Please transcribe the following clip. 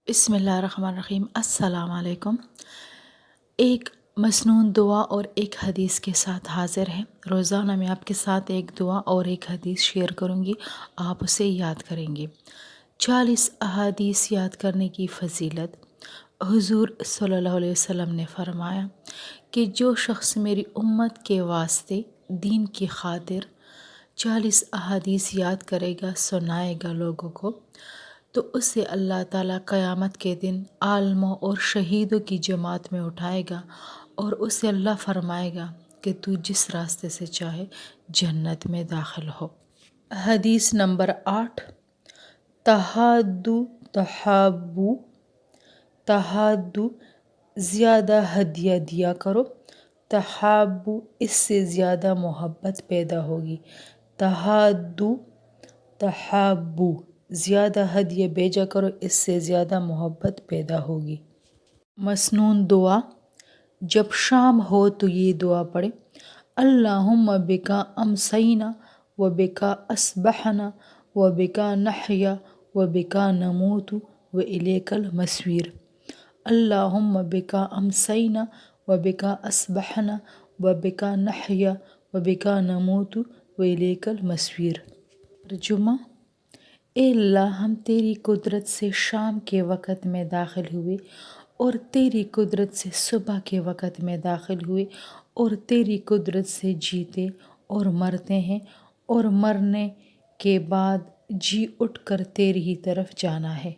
बिस्मिल्लाहिर्रहमानिर्रहीम। अस्सलाम वालेकुम। एक मसनून दुआ और एक हदीस के साथ हाज़िर है। रोज़ाना मैं आपके साथ एक दुआ और एक हदीस शेयर करूँगी, आप उसे याद करेंगे। 40 अहादीस याद करने की फ़जीलत। हुज़ूर सल्लल्लाहु अलैहि वसल्लम ने फ़रमाया कि जो शख्स मेरी उम्मत के वास्ते दीन की खातिर 40 अहादीस याद करेगा, सुनाएगा लोगों को, तो उसे अल्लाह ताला क़यामत के दिन आलिमों और शहीदों की जमात में उठाएगा और उसे अल्लाह फ़रमाएगा कि तू जिस रास्ते से चाहे जन्नत में दाखिल हो। हदीस नंबर 8। तहादु तहाबू। तहादु ज़्यादा हदिया दिया करो। तहाबू इससे ज़्यादा मोहब्बत पैदा होगी। तहादु तहाबू ज़्यादा हदिया भेजा करो, इससे ज़्यादा मोहब्बत पैदा होगी। मसनून दुआ। जब शाम हो तो ये दुआ पढ़े। अल्लाहुम्मा बिका अमसैना व बिका अस्बहना व बिका नहया व बिका नमूतु व इलेकल मसवीर। अल्लाहुम्मा बिका अमसैना व बिका अस्बहना व बिका नहया व बिका नमूतु व इलेकल मसवीर। तर्जुमा। ए अल्लाह, हम तेरी कुदरत से शाम के वक़्त में दाखिल हुए और तेरी कुदरत से सुबह के वक़्त में दाखिल हुए और तेरी कुदरत से जीते और मरते हैं और मरने के बाद जी उठकर तेरी ही तरफ जाना है।